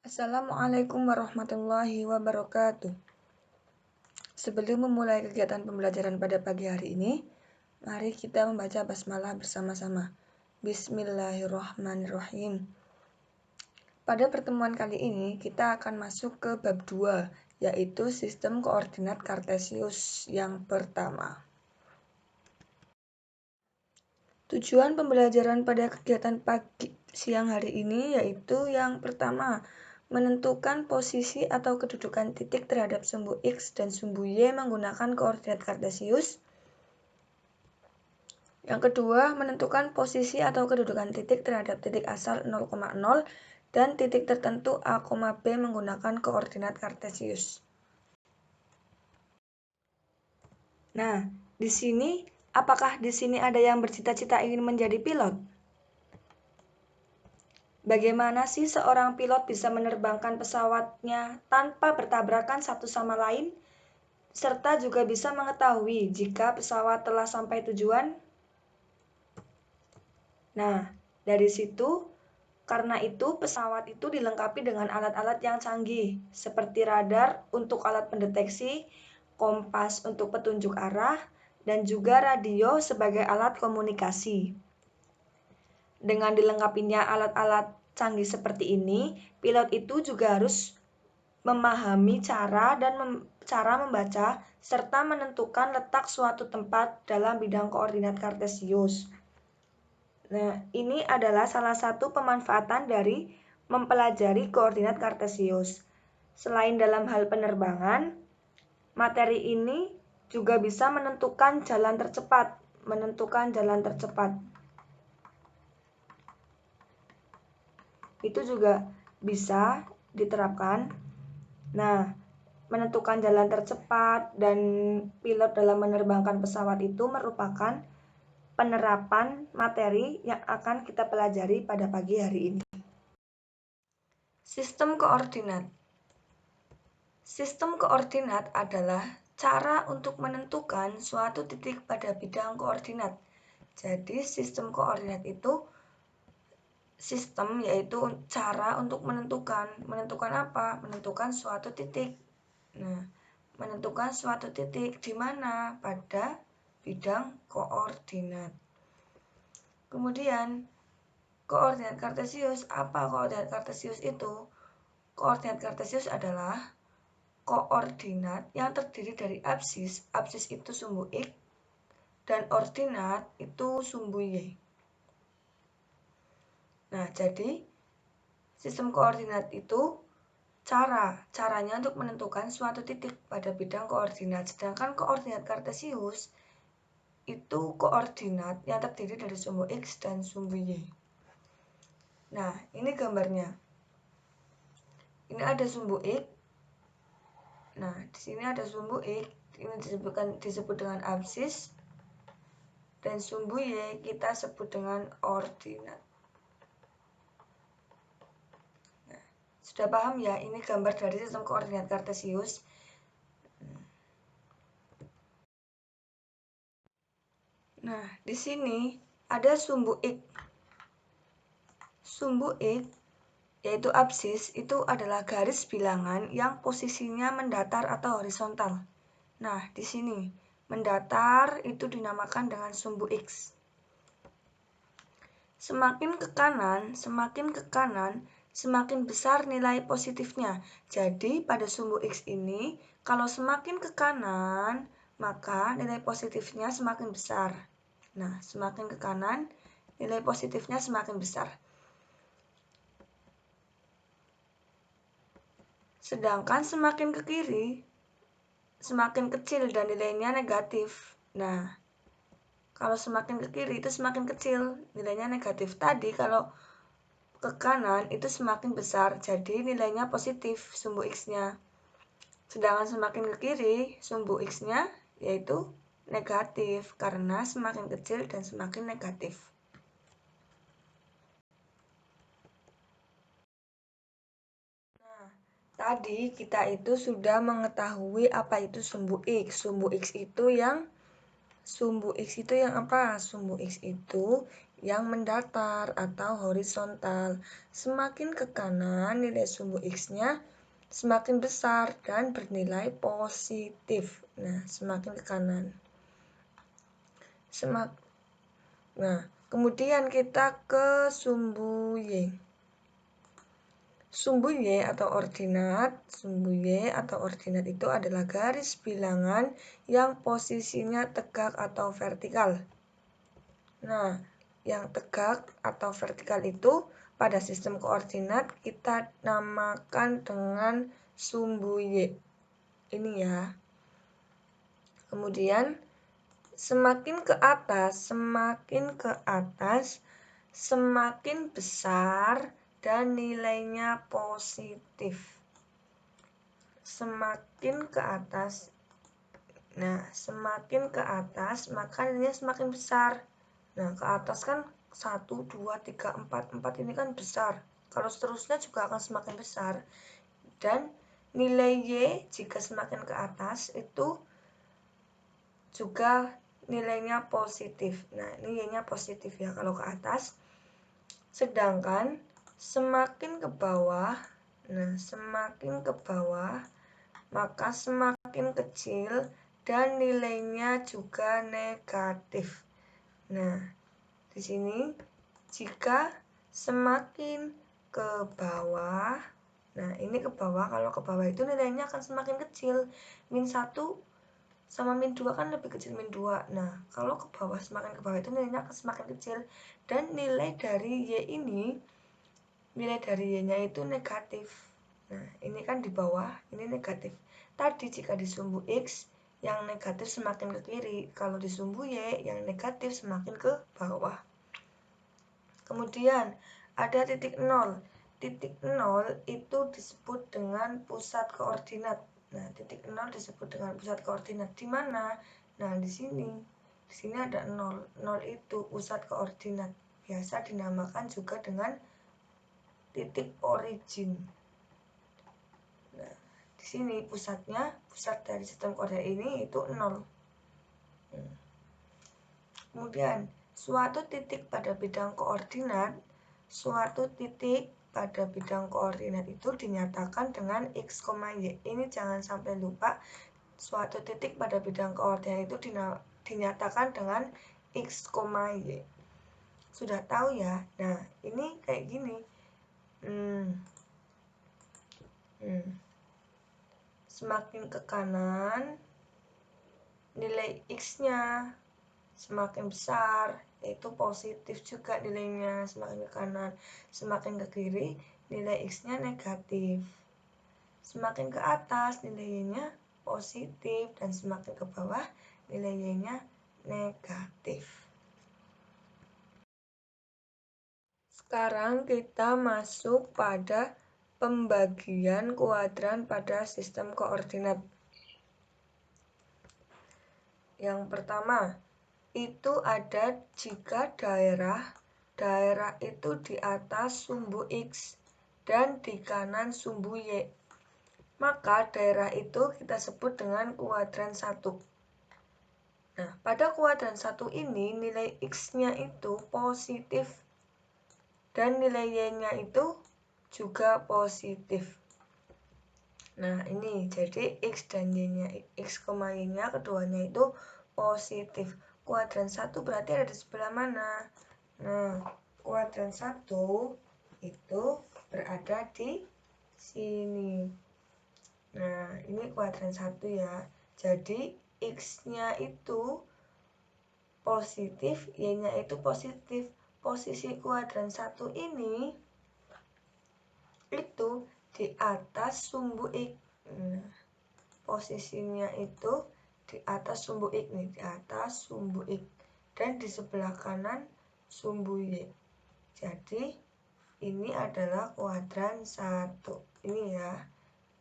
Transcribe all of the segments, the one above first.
Assalamualaikum warahmatullahi wabarakatuh. Sebelum memulai kegiatan pembelajaran pada pagi hari ini, mari kita membaca basmalah bersama-sama. Bismillahirrahmanirrahim. Pada pertemuan kali ini, kita akan masuk ke bab 2, yaitu sistem koordinat Kartesius yang pertama. Tujuan pembelajaran pada kegiatan siang hari ini yaitu yang pertama, menentukan posisi atau kedudukan titik terhadap sumbu X dan sumbu Y menggunakan koordinat Kartesius. Yang kedua, menentukan posisi atau kedudukan titik terhadap titik asal 0,0 dan titik tertentu A, B menggunakan koordinat Kartesius. Nah, apakah di sini ada yang bercita-cita ingin menjadi pilot? Bagaimana sih seorang pilot bisa menerbangkan pesawatnya tanpa bertabrakan satu sama lain, serta juga bisa mengetahui jika pesawat telah sampai tujuan? Nah, dari situ, karena itu pesawat itu dilengkapi dengan alat-alat yang canggih, seperti radar untuk alat pendeteksi, kompas untuk petunjuk arah, dan juga radio sebagai alat komunikasi. Dengan dilengkapinya alat-alat canggih seperti ini, pilot itu juga harus memahami cara membaca serta menentukan letak suatu tempat dalam bidang koordinat Kartesius. Nah, ini adalah salah satu pemanfaatan dari mempelajari koordinat Kartesius. Selain dalam hal penerbangan, materi ini juga bisa menentukan jalan tercepat. Itu juga bisa diterapkan. Nah, menentukan jalan tercepat dan pilot dalam menerbangkan pesawat itu merupakan penerapan materi yang akan kita pelajari pada pagi hari ini. Sistem koordinat. Sistem koordinat adalah cara untuk menentukan suatu titik pada bidang koordinat. Jadi, sistem koordinat itu sistem yaitu cara untuk menentukan apa? Menentukan suatu titik. Nah, menentukan suatu titik di mana? Pada bidang koordinat. Kemudian, koordinat Kartesius. Apa koordinat Kartesius itu? Koordinat Kartesius adalah koordinat yang terdiri dari absis. Absis itu sumbu X dan ordinat itu sumbu Y. Nah, jadi sistem koordinat itu caranya untuk menentukan suatu titik pada bidang koordinat. Sedangkan koordinat Kartesius itu koordinat yang terdiri dari sumbu X dan sumbu Y. Nah, ini gambarnya. Ini ada sumbu X. Nah, di sini ada sumbu X. Ini disebut dengan absis. Dan sumbu Y kita sebut dengan ordinat. Nah, sudah paham ya? Ini gambar dari sistem koordinat Kartesius. Nah, di sini ada sumbu X. Sumbu X, yaitu absis, itu adalah garis bilangan yang posisinya mendatar atau horizontal. Nah, di sini mendatar itu dinamakan dengan sumbu X. Semakin ke kanan, semakin besar nilai positifnya. Jadi, pada sumbu X ini, kalau semakin ke kanan, maka nilai positifnya semakin besar. Nah, semakin ke kanan, nilai positifnya semakin besar. Sedangkan semakin ke kiri, semakin kecil dan nilainya negatif. Nah, kalau semakin ke kiri itu semakin kecil, nilainya negatif. Tadi kalau ke kanan itu semakin besar, jadi nilainya positif sumbu X-nya. Sedangkan semakin ke kiri, sumbu X-nya yaitu negatif karena semakin kecil dan semakin negatif. Nah, tadi kita itu sudah mengetahui apa itu sumbu X. Sumbu X itu yang apa? Sumbu X itu yang mendatar atau horizontal. Semakin ke kanan, nilai sumbu X-nya semakin besar dan bernilai positif. Nah, semakin ke kanan. Nah, kemudian kita ke sumbu Y. Sumbu Y atau ordinat itu adalah garis bilangan yang posisinya tegak atau vertikal. Nah, yang tegak atau vertikal itu pada sistem koordinat kita namakan dengan sumbu Y. Ini ya. Kemudian semakin ke atas, semakin besar dan nilainya positif. Semakin ke atas. Nah, semakin ke atas maka nilainya semakin besar. Nah, ke atas kan 1, 2, 3, 4 ini kan besar. Kalau seterusnya juga akan semakin besar. Dan nilai Y jika semakin ke atas itu juga nilainya positif. Nah, ini Y-nya positif ya kalau ke atas. Sedangkan semakin ke bawah, maka semakin kecil dan nilainya juga negatif. Nah, di sini jika semakin ke bawah, nah ini ke bawah, kalau ke bawah itu nilainya akan semakin kecil. Min 1 sama min 2 kan lebih kecil min 2. Nah, kalau ke bawah, semakin ke bawah itu nilainya akan semakin kecil. Dan nilai dari Y-nya itu negatif. Nah, ini kan di bawah, ini negatif. Tadi jika di sumbu X, yang negatif semakin ke kiri. Kalau di sumbu Y, yang negatif semakin ke bawah. Kemudian, ada titik 0. Titik 0 itu disebut dengan pusat koordinat. Nah, titik 0 disebut dengan pusat koordinat. Di mana? Nah, di sini. Di sini ada 0. 0 itu pusat koordinat. Biasa dinamakan juga dengan titik origin. Nah, di sini pusat dari sistem koordinat ini itu 0. Kemudian, suatu titik pada bidang koordinat itu dinyatakan dengan X, Y. Ini jangan sampai lupa, suatu titik pada bidang koordinat itu dinyatakan dengan X, Y. Sudah tahu ya? Nah, ini kayak gini. Semakin ke kanan, nilai X-nya semakin besar, yaitu positif juga nilainya. Semakin ke kanan, semakin ke kiri, nilai X-nya negatif. Semakin ke atas, nilai Y-nya positif, dan semakin ke bawah, nilai Y-nya negatif. Sekarang kita masuk pada pembagian kuadran pada sistem koordinat. Yang pertama, itu ada jika daerah itu di atas sumbu X dan di kanan sumbu Y. Maka daerah itu kita sebut dengan kuadran 1. Nah, pada kuadran 1 ini nilai X-nya itu positif dan nilai Y-nya itu juga positif. Nah, ini jadi X dan Y-nya, X, Y-nya keduanya itu positif. Kuadran 1 berarti ada di sebelah mana? Nah, kuadran 1 itu berada di sini. Nah, ini kuadran 1 ya. Jadi, X-nya itu positif, Y-nya itu positif. Posisi kuadran 1 ini itu di atas sumbu X. Nah, posisinya itu di atas sumbu X nih, di atas sumbu X. Dan di sebelah kanan sumbu Y. Jadi, ini adalah kuadran 1. Ini ya,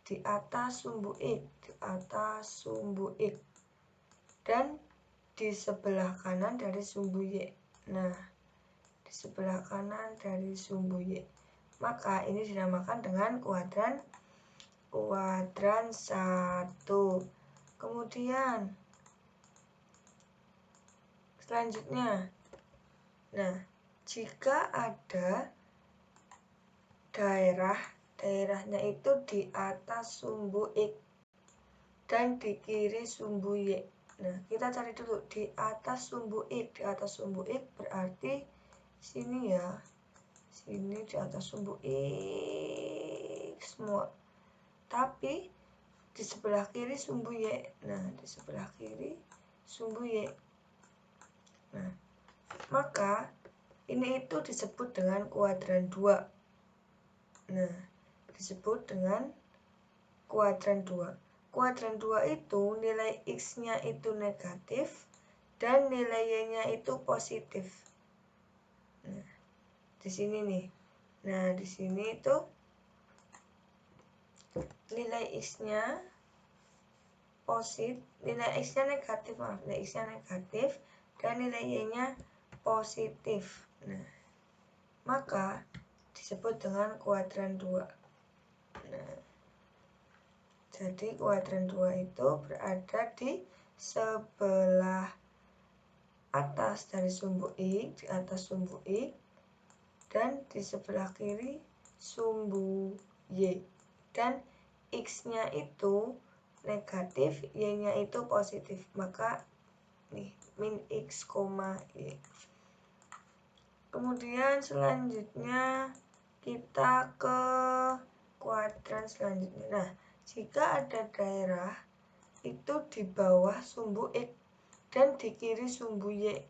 di atas sumbu X, di atas sumbu X. Dan di sebelah kanan dari sumbu Y. Nah, di sebelah kanan dari sumbu Y. Maka ini dinamakan dengan kuadran 1. Kemudian selanjutnya, nah, jika ada daerahnya itu di atas sumbu X dan di kiri sumbu Y. Nah, kita cari dulu di atas sumbu X. Di atas sumbu X berarti sini ya. Sini di atas sumbu X semua. Tapi di sebelah kiri sumbu Y. Nah, di sebelah kiri sumbu Y. Nah, maka ini itu disebut dengan kuadran 2. Nah, disebut dengan kuadran 2. Kuadran 2 itu nilai X-nya itu negatif dan nilai Y-nya itu positif. Nah, di sini nih. Nah, di sini itu nilai X-nya nilai X-nya negatif, nilai X-nya negatif dan nilai Y-nya positif. Nah, maka disebut dengan kuadran 2. Nah, jadi kuadran 2 itu berada di sebelah atas dari sumbu X, di atas sumbu X, dan di sebelah kiri sumbu Y. Dan X-nya itu negatif, Y-nya itu positif. Maka nih, min X, Y. Kemudian selanjutnya kita ke kuadran selanjutnya. Nah, jika ada daerah itu di bawah sumbu X dan di kiri sumbu Y,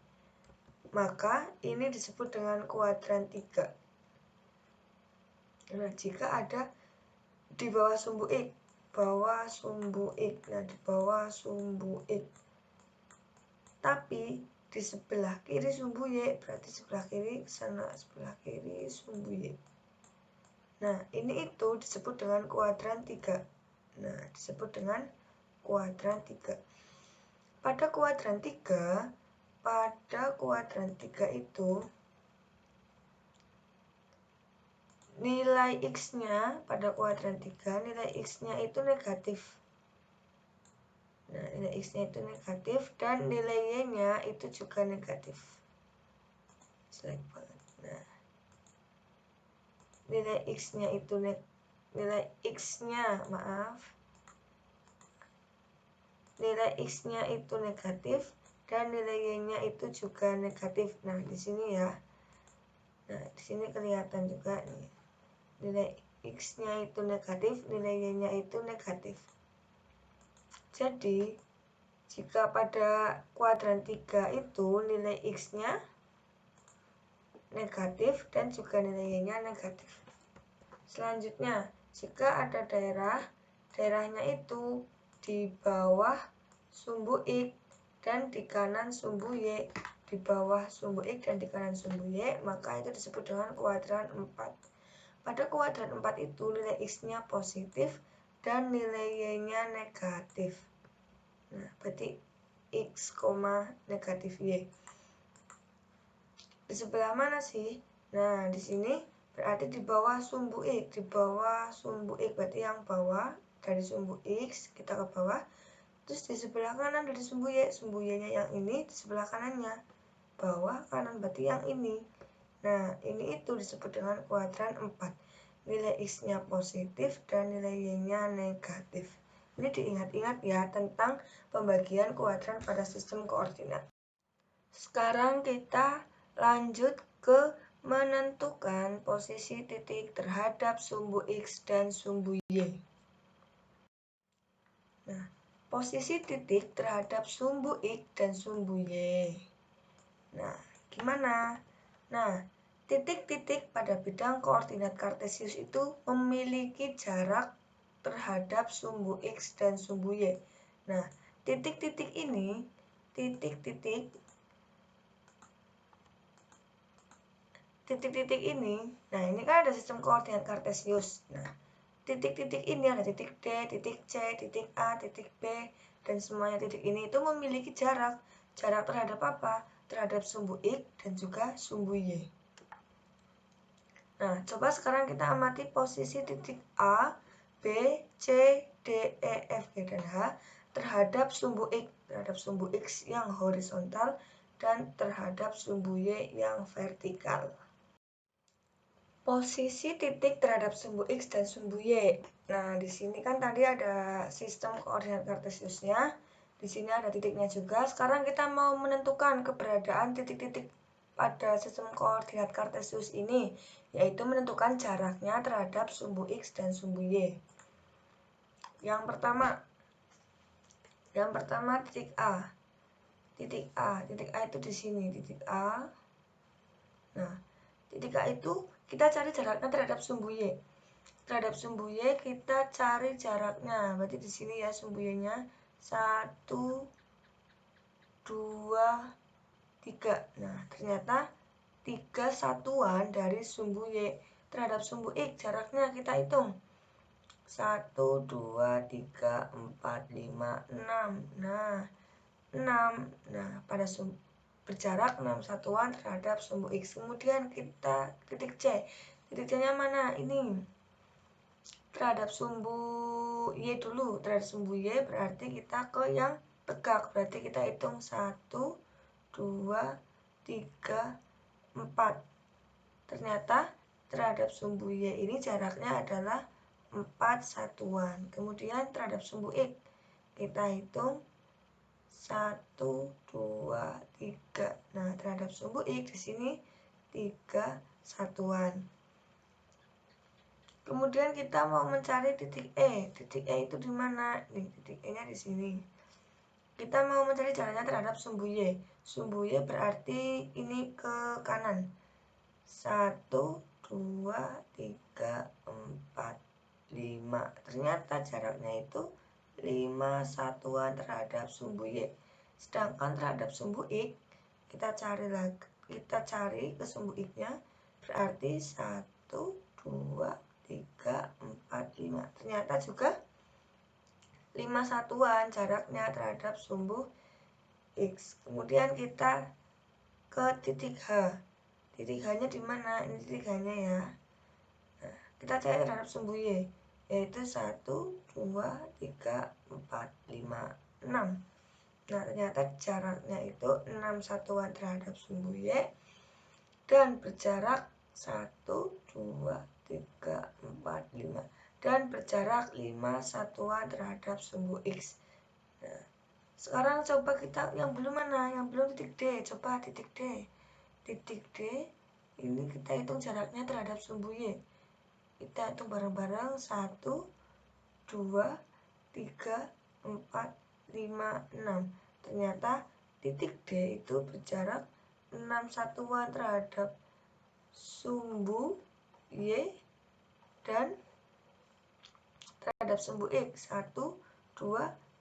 maka ini disebut dengan kuadran 3. Nah, jika ada di bawah sumbu X, nah di bawah sumbu X, tapi di sebelah kiri sumbu Y, berarti sebelah kiri sana, sebelah kiri sumbu Y. Nah, ini itu disebut dengan kuadran 3. Nah, disebut dengan kuadran 3. Pada kuadran 3 itu nilai X-nya pada kuadran 3, nilai X-nya itu negatif. Nah, nilai X-nya itu negatif dan nilai Y-nya itu juga negatif. Jelek banget. Nah, nilai X-nya itu nilai X-nya itu negatif dan nilai Y-nya itu juga negatif. Nah, di sini ya. Nah, di sini kelihatan juga nih. Nilai X-nya itu negatif, nilai Y-nya itu negatif. Jadi, jika pada kuadran 3 itu nilai X-nya negatif dan juga nilai Y-nya negatif. Selanjutnya, jika ada daerahnya itu di bawah sumbu X dan di kanan sumbu Y, di bawah sumbu X dan di kanan sumbu Y, maka itu disebut dengan kuadran 4. Pada kuadran 4 itu nilai X-nya positif dan nilai Y-nya negatif. Nah, berarti X, negatif Y. Di sebelah mana sih? Nah, di sini berarti di bawah sumbu X. Di bawah sumbu X berarti yang bawah dari sumbu X kita ke bawah. Terus di sebelah kanan dari sumbu Y. Sumbu Y-nya yang ini di sebelah kanannya. Bawah kanan berarti yang ini. Nah, ini itu disebut dengan kuadran 4. Nilai X-nya positif dan nilai Y-nya negatif. Ini diingat-ingat ya tentang pembagian kuadran pada sistem koordinat. Sekarang kita lanjut ke menentukan posisi titik terhadap sumbu X dan sumbu Y. Nah, posisi titik terhadap sumbu X dan sumbu Y. Nah, gimana? Nah, titik-titik pada bidang koordinat kartesius itu memiliki jarak terhadap sumbu X dan sumbu Y. Nah, titik-titik ini, nah ini kan ada sistem koordinat kartesius. Nah, titik-titik ini ada titik D, titik C, titik A, titik B, dan semuanya titik ini itu memiliki jarak. Jarak terhadap apa? Terhadap sumbu X dan juga sumbu Y. Nah, coba sekarang kita amati posisi titik A, B, C, D, E, F, G, dan H terhadap sumbu X yang horizontal dan terhadap sumbu Y yang vertikal. Posisi titik terhadap sumbu X dan sumbu Y. Nah, di sini kan tadi ada sistem koordinat kartesiusnya. Di sini ada titiknya juga. Sekarang kita mau menentukan keberadaan titik-titik pada sistem koordinat kartesius ini, yaitu menentukan jaraknya terhadap sumbu X dan sumbu Y. Yang pertama titik A. Titik A itu di sini, titik A. Nah, titik A itu kita cari jaraknya terhadap sumbu Y. Terhadap sumbu Y kita cari jaraknya. Berarti di sini ya sumbu Y-nya 1, 2, 3. Nah, ternyata 3 satuan dari sumbu Y. Terhadap sumbu X jaraknya kita hitung. 1, 2, 3, 4, 5, 6. Nah, 6. Nah, pada berjarak 6 satuan terhadap sumbu X. Kemudian kita titik C. Titik C-nya mana? Ini. Terhadap sumbu Y dulu. Terhadap sumbu Y berarti kita ke yang tegak. Berarti kita hitung 1, 2, 3, 4. Ternyata terhadap sumbu Y ini jaraknya adalah 4 satuan. Kemudian terhadap sumbu X kita hitung 1, 2, 3. Nah, terhadap sumbu X di sini 3 satuan. Kemudian kita mau mencari titik E. Titik E itu di mana? Nih, titik E-nya di sini. Kita mau mencari jaraknya terhadap sumbu Y. Sumbu Y berarti ini ke kanan. 1, 2, 3, 4, 5. Ternyata jaraknya itu 5 satuan terhadap sumbu Y. Sedangkan terhadap sumbu X kita cari ke sumbu X-nya berarti 1, 2, 3, 4, 5. Ternyata juga 5 satuan jaraknya terhadap sumbu X. Kemudian kita ke titik H. Titik H-nya di mana? Ini titik H-nya ya. Nah, kita cari terhadap sumbu Y, yaitu 1, 2, 3, 4, 5, 6. Nah, ternyata jaraknya itu 6 satuan terhadap sumbu Y dan berjarak 1, 2, 3, 4, 5 dan berjarak 5 satuan terhadap sumbu X. Nah, sekarang coba kita yang belum mana? Yang belum titik D. Coba titik D. Titik D ini kita hitung jaraknya terhadap sumbu Y. Kita hitung bareng-bareng 1, 2, 3, 4, 5, 6. Ternyata titik D itu berjarak 6 satuan terhadap sumbu Y dan terhadap sumbu X. 1, 2,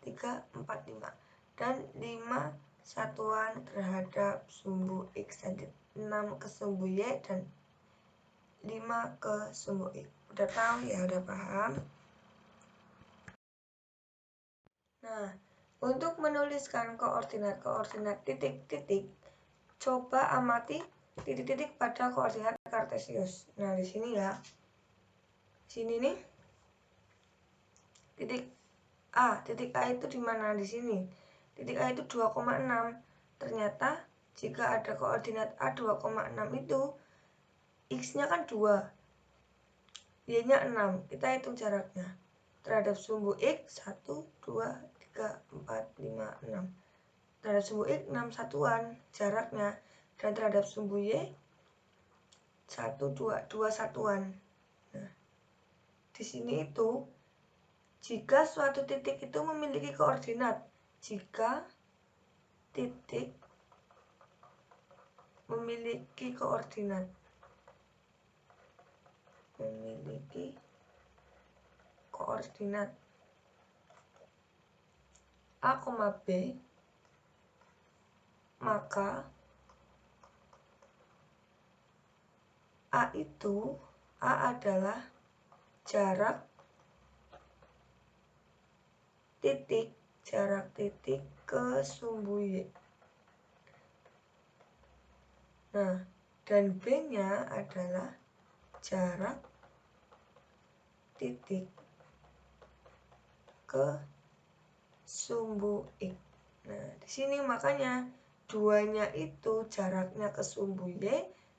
3, 4, 5. Dan 5 satuan terhadap sumbu X. Dan 6 ke sumbu Y dan 5 ke sumbu X. Udah tahu ya? Udah paham? Nah, untuk menuliskan koordinat titik-titik, coba amati titik-titik pada koordinat kartesius. Nah, di sini ya. Sini nih. Titik A itu di mana? Di sini. Titik A itu 2,6. Ternyata jika ada koordinat A 2,6 itu X-nya kan 2. Y-nya 6. Kita hitung jaraknya. Terhadap sumbu X 1, 2, 3, 4, 5, 6. Terhadap sumbu X 6 satuan jaraknya. Dan terhadap sumbu Y 1, 2 satuan. Nah, di sini itu jika suatu titik itu memiliki koordinat, jika titik memiliki koordinat A, B, maka A adalah jarak titik ke sumbu Y. Nah, dan B-nya adalah jarak titik ke sumbu X. Nah, di sini makanya 2-nya itu jaraknya ke sumbu Y,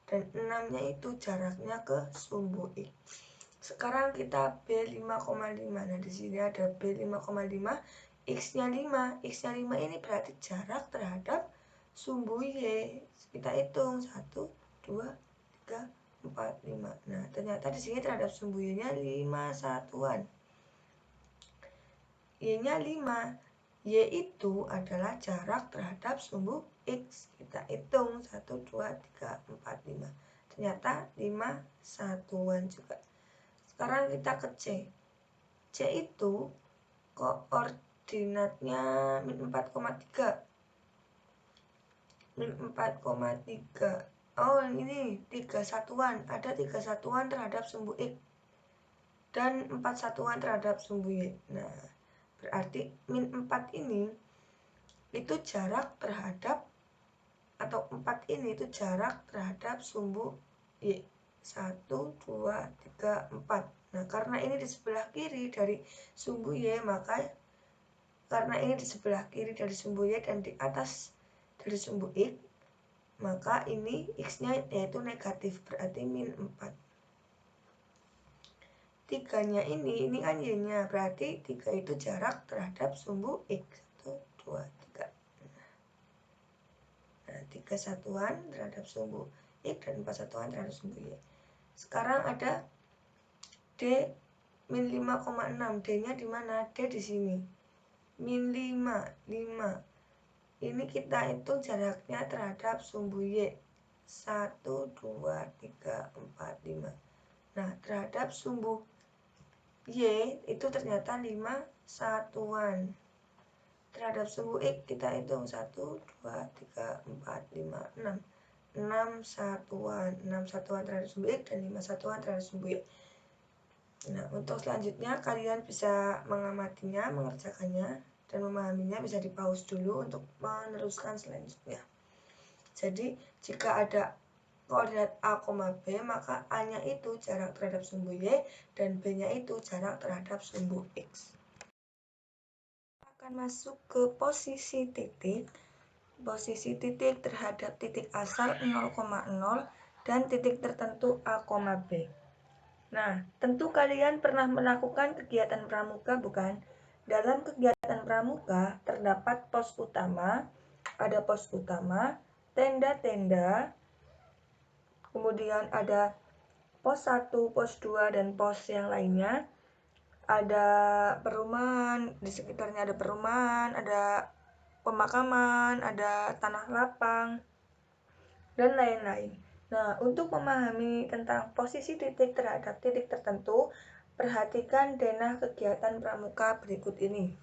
dan 6-nya itu jaraknya ke sumbu X. Sekarang kita B5,5. Nah, di sini ada B5,5, X-nya 5. X-nya 5 ini berarti jarak terhadap sumbu Y. Kita hitung 1, 2, 3, 4, 5. Nah, ternyata di sini terhadap sumbu Y-nya 5 satuan. Y-nya 5. Y itu adalah jarak terhadap sumbu X. Kita hitung 1, 2, 3, 4, 5. Ternyata 5 satuan juga. Sekarang kita ke C. C itu koordinatnya min 4,3. Min 4,3. Oh, ini 3 satuan. Ada 3 satuan terhadap sumbu X. Dan 4 satuan terhadap sumbu Y. Nah, berarti min 4 ini itu jarak terhadap, atau 4 ini itu jarak terhadap sumbu Y. 1, 2, 3, 4. Nah, karena ini di sebelah kiri dari sumbu Y, maka karena ini di sebelah kiri dari sumbu Y dan di atas dari sumbu X, maka ini X-nya yaitu negatif, berarti min 4. 3-nya ini kan Y-nya, berarti 3 itu jarak terhadap sumbu X. 1, 2, 3. Nah, 3 satuan terhadap sumbu X dan 4 satuan terhadap sumbu Y. Sekarang ada D min 5,6. D-nya di mana? D di sini. Min 5, 5. Ini kita hitung jaraknya terhadap sumbu Y. 1, 2, 3, 4, 5. Nah, terhadap sumbu Y itu ternyata 5 satuan. Terhadap sumbu X kita hitung 1, 2, 3, 4, 5, 6. 6 satuan. 6 satuan terhadap sumbu X dan 5 satuan terhadap sumbu Y. Nah, untuk selanjutnya kalian bisa mengamatinya, mengerjakannya, dan memahaminya. Bisa di pause dulu untuk meneruskan selanjutnya. Jadi, jika ada koordinat A, B, maka A-nya itu jarak terhadap sumbu Y dan B-nya itu jarak terhadap sumbu X. Akan masuk ke posisi titik. Posisi titik terhadap titik asal 0,0 dan titik tertentu A, B. Nah, tentu kalian pernah melakukan kegiatan pramuka, bukan? Dalam kegiatan pramuka terdapat pos utama, ada pos utama, tenda-tenda, kemudian ada pos 1, pos 2, dan pos yang lainnya. Ada perumahan, di sekitarnya ada perumahan, ada pemakaman, ada tanah lapang, dan lain-lain. Nah, untuk memahami tentang posisi titik terhadap titik tertentu, perhatikan denah kegiatan pramuka berikut ini.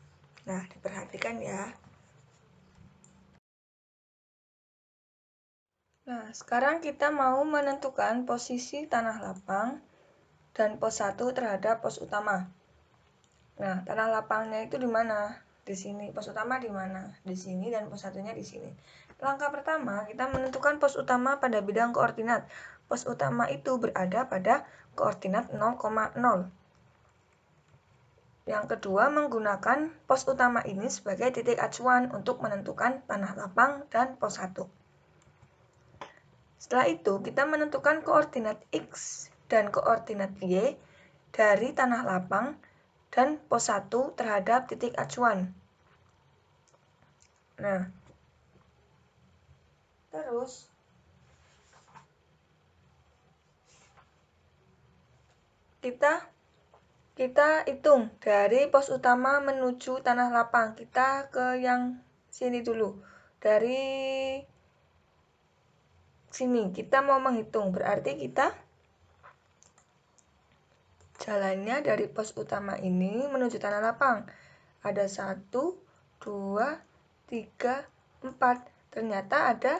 Nah, diperhatikan ya. Nah, sekarang kita mau menentukan posisi tanah lapang dan pos 1 terhadap pos utama. Nah, tanah lapangnya itu di mana? Di sini. Pos utama di mana? Di sini, dan pos satunya di sini. Langkah pertama, kita menentukan pos utama pada bidang koordinat. Pos utama itu berada pada koordinat 0,0. Yang kedua, menggunakan pos utama ini sebagai titik acuan untuk menentukan tanah lapang dan pos 1. Setelah itu, kita menentukan koordinat X dan koordinat Y dari tanah lapang dan pos 1 terhadap titik acuan. Nah, terus kita hitung dari pos utama menuju tanah lapang. Kita ke yang sini dulu. Dari sini kita mau menghitung, berarti kita jalannya dari pos utama ini menuju tanah lapang. Ada 1, 2, 3, 4. Ternyata ada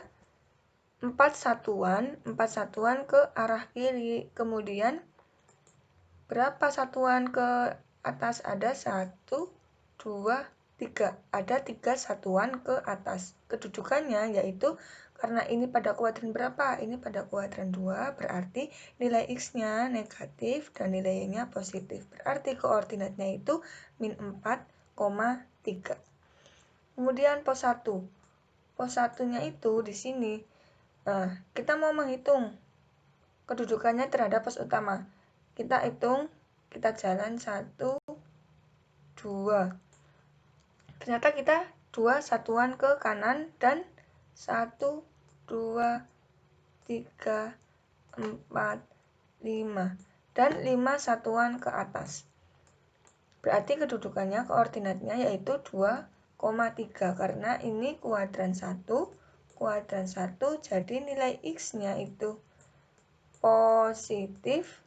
4 satuan ke arah kiri. Kemudian berapa satuan ke atas? Ada 1, 2, 3. Ada 3 satuan ke atas. Kedudukannya yaitu karena ini pada kuadran berapa? Ini pada kuadran 2, berarti nilai X-nya negatif dan nilai Y-nya positif. Berarti koordinatnya itu min 4,3. Kemudian pos 1. pos 1-nya itu di sini. Nah, kita mau menghitung kedudukannya terhadap pos utama. Kita hitung, kita jalan 1, 2. Ternyata kita 2 satuan ke kanan dan 1, 2, 3, 4, 5. Dan 5 satuan ke atas. Berarti kedudukannya, koordinatnya yaitu 2,3 karena ini kuadran 1, jadi nilai X-nya itu positif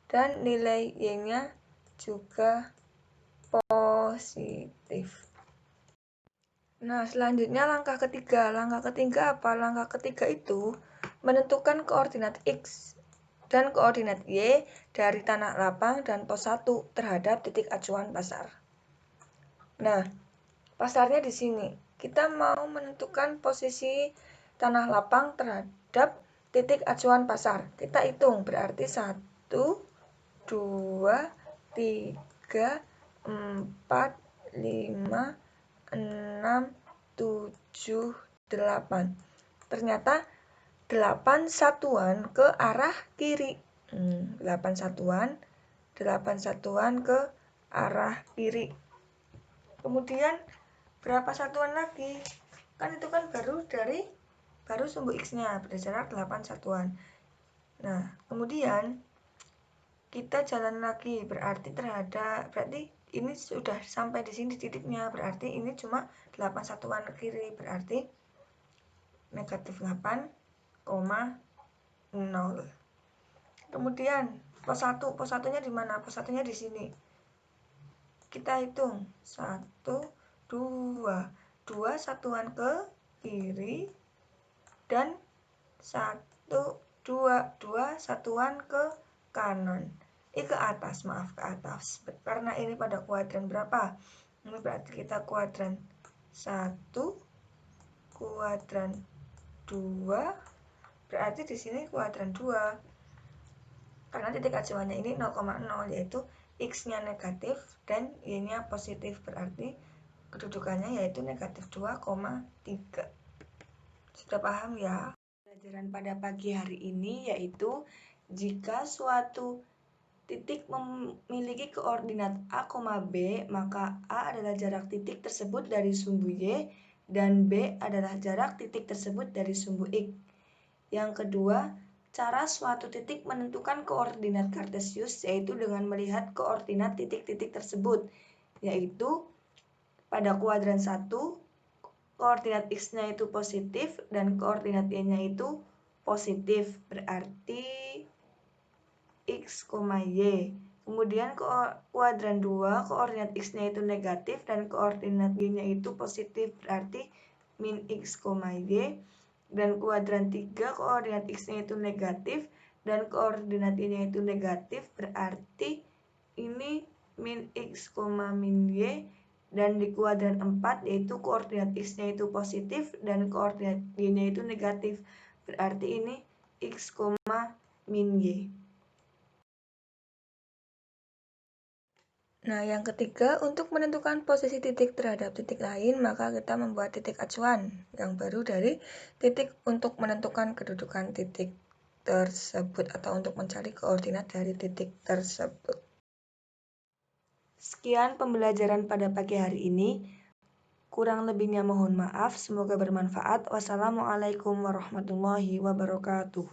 dan nilai Y-nya juga positif. Nah, selanjutnya langkah ketiga. Langkah ketiga apa? Langkah ketiga itu menentukan koordinat X dan koordinat Y dari tanah lapang dan pos 1 terhadap titik acuan pasar. Nah, pasarnya di sini. Kita mau menentukan posisi tanah lapang terhadap titik acuan pasar. Kita hitung, berarti 1, 2, 3, 4, 5, 6, 7, 8. Ternyata 8 satuan ke arah kiri. 8 satuan ke arah kiri. Kemudian berapa satuan lagi? Kan itu kan baru sumbu X-nya berjarak 8 satuan. Nah, kemudian kita jalan lagi, berarti ini sudah sampai di sini titiknya, berarti ini cuma 8 satuan ke kiri, berarti negatif 8,0. Kemudian pos 1-nya di mana? Pos 1-nya di sini. Kita hitung 1, 2 satuan ke kiri dan 1, 2 satuan ke kanan. Ke atas, ke atas. Karena ini pada kuadran berapa? Ini berarti kita kuadran 1, kuadran 2, berarti di sini kuadran 2. Karena titik acuannya ini 0,0, yaitu X-nya negatif dan Y-nya positif, berarti kedudukannya yaitu negatif 2,3. Sudah paham ya? Pelajaran pada pagi hari ini yaitu jika suatu titik memiliki koordinat A, B, maka A adalah jarak titik tersebut dari sumbu Y dan B adalah jarak titik tersebut dari sumbu X. Yang kedua, cara suatu titik menentukan koordinat kartesius yaitu dengan melihat koordinat titik-titik tersebut, yaitu pada kuadran 1, koordinat X-nya itu positif dan koordinat Y-nya itu positif, berarti X, Y. Kemudian kuadran 2, koordinat X-nya itu negatif dan koordinat Y-nya itu positif, berarti min X, Y. Dan kuadran 3, koordinat X-nya itu negatif dan koordinat Y-nya itu negatif, berarti ini min X, min Y. Dan di kuadran 4 yaitu koordinat X-nya itu positif dan koordinat Y-nya itu negatif, berarti ini X, min Y. Nah, yang ketiga, untuk menentukan posisi titik terhadap titik lain, maka kita membuat titik acuan yang baru dari titik untuk menentukan kedudukan titik tersebut atau untuk mencari koordinat dari titik tersebut. Sekian pembelajaran pada pagi hari ini. Kurang lebihnya mohon maaf, semoga bermanfaat. Wassalamualaikum warahmatullahi wabarakatuh.